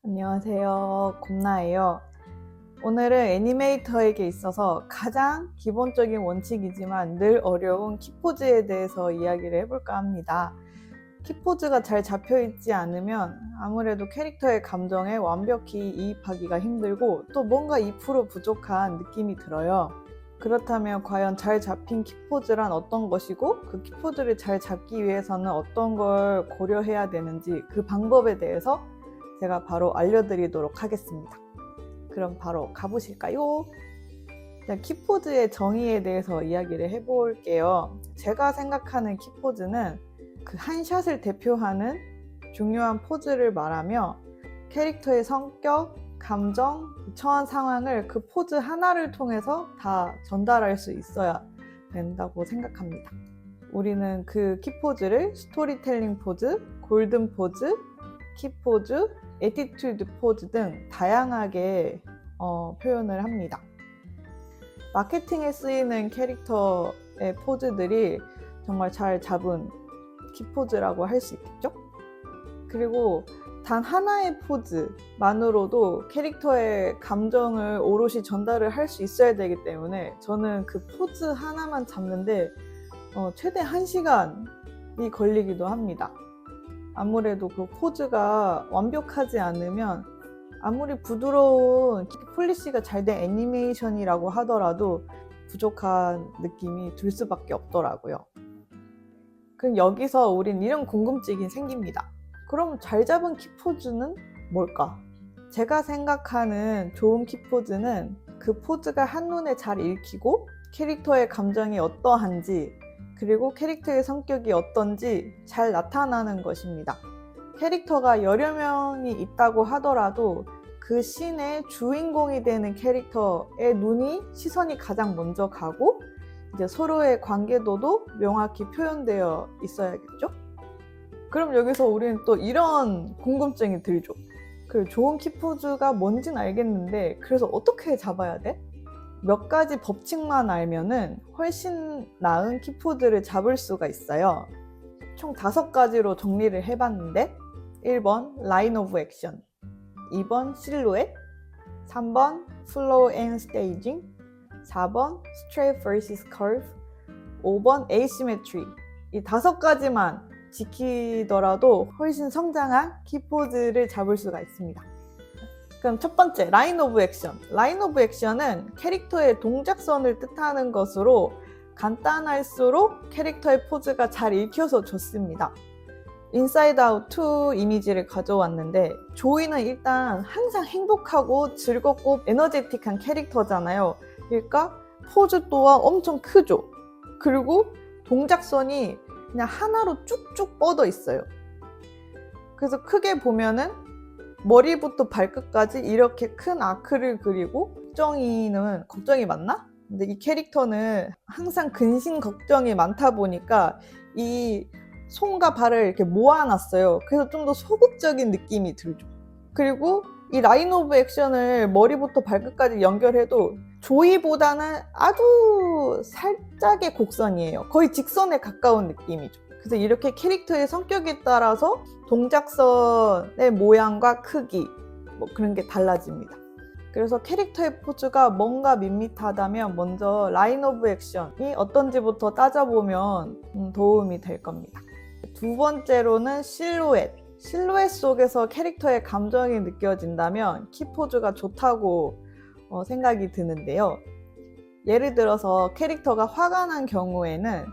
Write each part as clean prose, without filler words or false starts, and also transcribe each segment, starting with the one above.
안녕하세요. 곰나예요. 오늘은 애니메이터에게 있어서 가장 기본적인 원칙이지만 늘 어려운 키포즈에 대해서 이야기를 해볼까 합니다. 키포즈가 잘 잡혀있지 않으면 아무래도 캐릭터의 감정에 완벽히 이입하기가 힘들고 또 뭔가 2% 부족한 느낌이 들어요. 그렇다면 과연 잘 잡힌 키포즈란 어떤 것이고 그 키포즈를 잘 잡기 위해서는 어떤 걸 고려해야 되는지 그 방법에 대해서 제가 바로 알려드리도록 하겠습니다. 그럼 바로 가보실까요? 키포즈의 정의에 대해서 이야기를 해볼게요. 제가 생각하는 키포즈는 그 한 샷을 대표하는 중요한 포즈를 말하며 캐릭터의 성격, 감정, 처한 상황을 그 포즈 하나를 통해서 다 전달할 수 있어야 된다고 생각합니다. 우리는 그 키포즈를 스토리텔링 포즈, 골든 포즈, 키포즈, 애티튜드 포즈 등 다양하게 표현을 합니다. 마케팅에 쓰이는 캐릭터의 포즈들이 정말 잘 잡은 키포즈라고 할 수 있겠죠? 그리고 단 하나의 포즈만으로도 캐릭터의 감정을 오롯이 전달을 할 수 있어야 되기 때문에 저는 그 포즈 하나만 잡는데 최대 1시간이 걸리기도 합니다. 아무래도 그 포즈가 완벽하지 않으면 아무리 부드러운 폴리시가 잘 된 애니메이션이라고 하더라도 부족한 느낌이 들 수밖에 없더라고요. 그럼 여기서 우린 이런 궁금증이 생깁니다. 그럼 잘 잡은 키포즈는 뭘까? 제가 생각하는 좋은 키포즈는 그 포즈가 한눈에 잘 읽히고 캐릭터의 감정이 어떠한지 그리고 캐릭터의 성격이 어떤지 잘 나타나는 것입니다. 캐릭터가 여러 명이 있다고 하더라도 그 씬의 주인공이 되는 캐릭터의 시선이 가장 먼저 가고 이제 서로의 관계도도 명확히 표현되어 있어야겠죠? 그럼 여기서 우리는 또 이런 궁금증이 들죠. 그 좋은 키포즈가 뭔진 알겠는데 그래서 어떻게 잡아야 돼? 몇 가지 법칙만 알면은 훨씬 나은 키포즈를 잡을 수가 있어요. 총 5가지로 정리를 해봤는데 1번 라인 오브 액션, 2번 실루엣, 3번 플로우 앤 스테이징, 4번 스트레이트 vs curve, 5번 asymmetry. 이 5가지만 지키더라도 훨씬 성장한 키포즈를 잡을 수가 있습니다. 그럼 첫 번째, 라인 오브 액션. 라인 오브 액션은 캐릭터의 동작선을 뜻하는 것으로 간단할수록 캐릭터의 포즈가 잘 읽혀서 좋습니다. 인사이드 아웃 2 이미지를 가져왔는데 조이는 일단 항상 행복하고 즐겁고 에너제틱한 캐릭터잖아요. 그러니까 포즈 또한 엄청 크죠. 그리고 동작선이 그냥 하나로 쭉쭉 뻗어 있어요. 그래서 크게 보면은 머리부터 발끝까지 이렇게 큰 아크를 그리고 걱정이 맞나? 근데 이 캐릭터는 항상 근심 걱정이 많다 보니까 이 손과 발을 이렇게 모아놨어요. 그래서 좀 더 소극적인 느낌이 들죠. 그리고 이 라인 오브 액션을 머리부터 발끝까지 연결해도 조이보다는 아주 살짝의 곡선이에요. 거의 직선에 가까운 느낌이죠. 그래서 이렇게 캐릭터의 성격에 따라서 동작선의 모양과 크기 그런 게 달라집니다. 그래서 캐릭터의 포즈가 뭔가 밋밋하다면 먼저 라인 오브 액션이 어떤지부터 따져보면 도움이 될 겁니다. 두 번째로는 실루엣. 실루엣 속에서 캐릭터의 감정이 느껴진다면 키포즈가 좋다고 생각이 드는데요. 예를 들어서 캐릭터가 화가 난 경우에는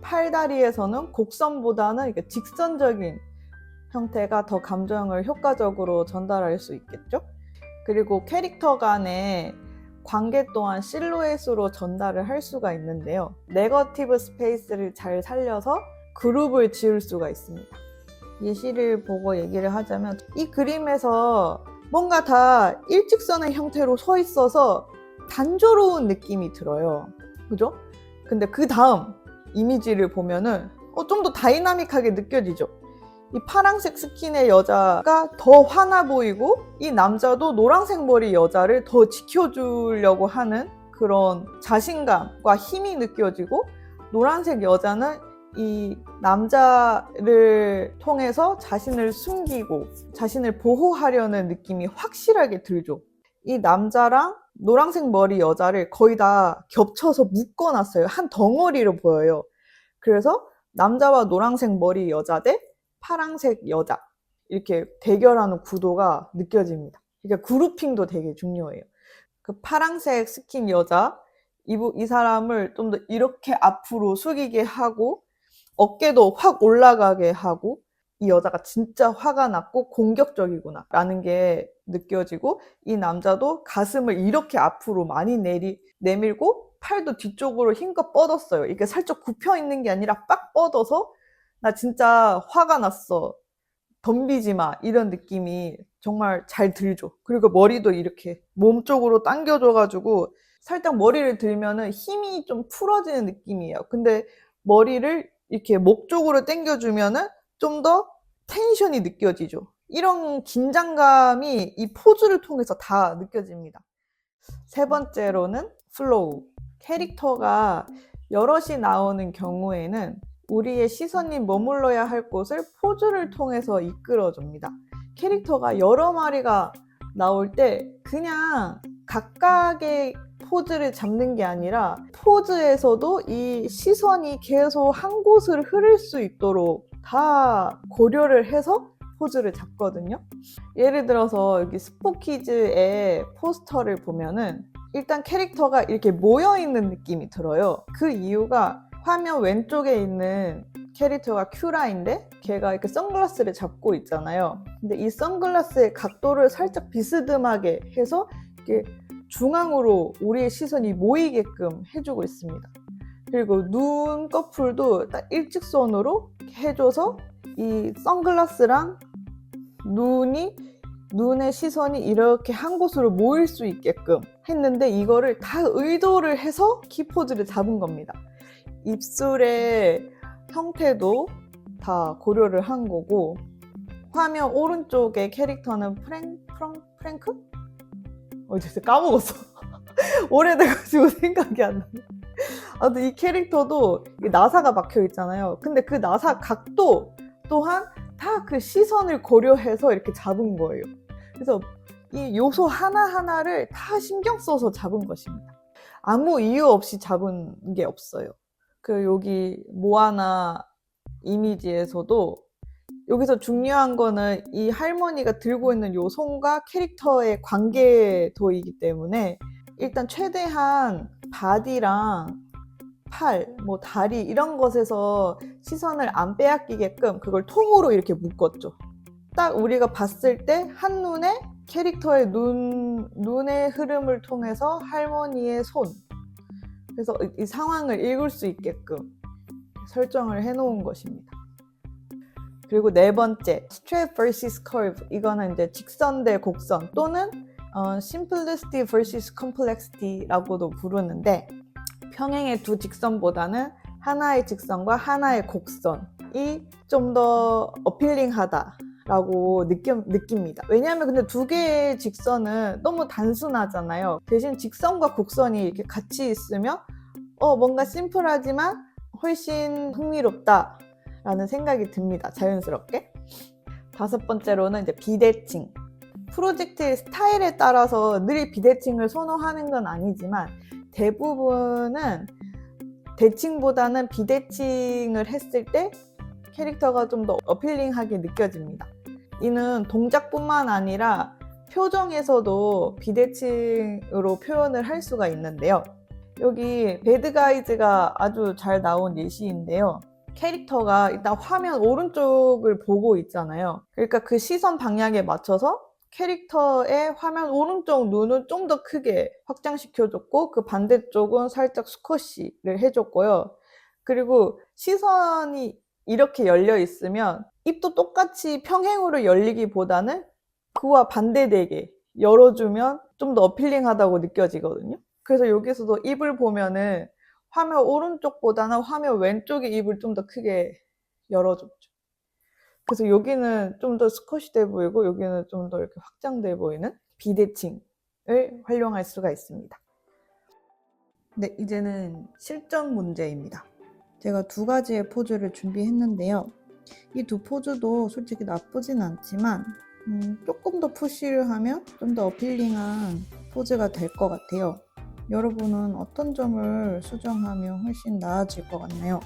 팔다리에서는 곡선보다는 이렇게 직선적인 형태가 더 감정을 효과적으로 전달할 수 있겠죠? 그리고 캐릭터 간의 관계 또한 실루엣으로 전달을 할 수가 있는데요. 네거티브 스페이스를 잘 살려서 그룹을 지을 수가 있습니다. 예시를 보고 얘기를 하자면 이 그림에서 뭔가 다 일직선의 형태로 서 있어서 단조로운 느낌이 들어요. 그죠? 근데 그 다음 이미지를 보면은 좀 더 다이나믹하게 느껴지죠? 이 파란색 스킨의 여자가 더 화나 보이고 이 남자도 노란색 머리 여자를 더 지켜주려고 하는 그런 자신감과 힘이 느껴지고 노란색 여자는 이 남자를 통해서 자신을 숨기고 자신을 보호하려는 느낌이 확실하게 들죠. 이 남자랑 노란색 머리 여자를 거의 다 겹쳐서 묶어놨어요. 한 덩어리로 보여요. 그래서 남자와 노란색 머리 여자 대 파란색 여자, 이렇게 대결하는 구도가 느껴집니다. 그러니까 그룹핑도 되게 중요해요. 그 파란색 스킨 여자, 이 사람을 좀 더 이렇게 앞으로 숙이게 하고 어깨도 확 올라가게 하고, 이 여자가 진짜 화가 났고 공격적이구나 라는 게 느껴지고, 이 남자도 가슴을 이렇게 앞으로 많이 내밀고 팔도 뒤쪽으로 힘껏 뻗었어요. 이게 살짝 굽혀 있는 게 아니라 빡 뻗어서 나 진짜 화가 났어, 덤비지 마, 이런 느낌이 정말 잘 들죠. 그리고 머리도 이렇게 몸 쪽으로 당겨줘가지고 살짝 머리를 들면은 힘이 좀 풀어지는 느낌이에요. 근데 머리를 이렇게 목 쪽으로 당겨주면은 좀 더 텐션이 느껴지죠. 이런 긴장감이 이 포즈를 통해서 다 느껴집니다. 세 번째로는 플로우. 캐릭터가 여럿이 나오는 경우에는 우리의 시선이 머물러야 할 곳을 포즈를 통해서 이끌어줍니다. 캐릭터가 여러 마리가 나올 때 그냥 각각의 포즈를 잡는 게 아니라 포즈에서도 이 시선이 계속 한 곳을 흐를 수 있도록 다 고려를 해서 포즈를 잡거든요. 예를 들어서 여기 스포키즈의 포스터를 보면은 일단 캐릭터가 이렇게 모여있는 느낌이 들어요. 그 이유가 화면 왼쪽에 있는 캐릭터가 큐라인데 걔가 이렇게 선글라스를 잡고 있잖아요. 근데 이 선글라스의 각도를 살짝 비스듬하게 해서 이렇게 중앙으로 우리의 시선이 모이게끔 해주고 있습니다. 그리고 눈꺼풀도 딱 일직선으로 해줘서 이 선글라스랑 눈의 시선이 이렇게 한 곳으로 모일 수 있게끔 했는데, 이거를 다 의도를 해서 키포즈를 잡은 겁니다. 입술의 형태도 다 고려를 한 거고, 화면 오른쪽의 캐릭터는 프랭크? 어제 까먹었어. 오래돼가지고 생각이 안 나네. 아무튼 이 캐릭터도 나사가 박혀 있잖아요. 근데 그 나사 각도 또한 다 그 시선을 고려해서 이렇게 잡은 거예요. 그래서 이 요소 하나하나를 다 신경 써서 잡은 것입니다. 아무 이유 없이 잡은 게 없어요. 그 여기 모아나 이미지에서도 여기서 중요한 거는 이 할머니가 들고 있는 요 손과 캐릭터의 관계도이기 때문에 일단 최대한 바디랑 팔, 뭐 다리 이런 것에서 시선을 안 빼앗기게끔 그걸 통으로 이렇게 묶었죠. 딱 우리가 봤을 때 한눈에 캐릭터의 눈의 흐름을 통해서 할머니의 손, 그래서 이 상황을 읽을 수 있게끔 설정을 해놓은 것입니다. 그리고 네 번째, straight vs curve. 이거는 이제 직선 대 곡선 또는 simplicity vs complexity라고도 부르는데, 평행의 두 직선보다는 하나의 직선과 하나의 곡선이 좀 더 어필링하다라고 느낍니다. 왜냐하면 근데 두 개의 직선은 너무 단순하잖아요. 대신 직선과 곡선이 이렇게 같이 있으면 뭔가 심플하지만 훨씬 흥미롭다라는 생각이 듭니다. 자연스럽게. 다섯 번째로는 이제 비대칭. 프로젝트의 스타일에 따라서 늘 비대칭을 선호하는 건 아니지만 대부분은 대칭보다는 비대칭을 했을 때 캐릭터가 좀 더 어필링하게 느껴집니다. 이는 동작뿐만 아니라 표정에서도 비대칭으로 표현을 할 수가 있는데요. 여기 배드가이즈가 아주 잘 나온 예시인데요. 캐릭터가 일단 화면 오른쪽을 보고 있잖아요. 그러니까 그 시선 방향에 맞춰서 캐릭터의 화면 오른쪽 눈을 좀 더 크게 확장시켜줬고, 그 반대쪽은 살짝 스쿼시를 해줬고요. 그리고 시선이 이렇게 열려 있으면 입도 똑같이 평행으로 열리기보다는 그와 반대되게 열어주면 좀 더 어필링하다고 느껴지거든요. 그래서 여기서도 입을 보면은 화면 오른쪽보다는 화면 왼쪽의 입을 좀 더 크게 열어줬죠. 그래서 여기는 좀 더 스쿼시 돼 보이고 여기는 좀 더 이렇게 확장돼 보이는 비대칭을 활용할 수가 있습니다. 네, 이제는 실전 문제입니다. 제가 두 가지의 포즈를 준비했는데요. 이 두 포즈도 솔직히 나쁘진 않지만 조금 더 푸시를 하면 좀 더 어필링한 포즈가 될 것 같아요. 여러분은 어떤 점을 수정하면 훨씬 나아질 것 같나요?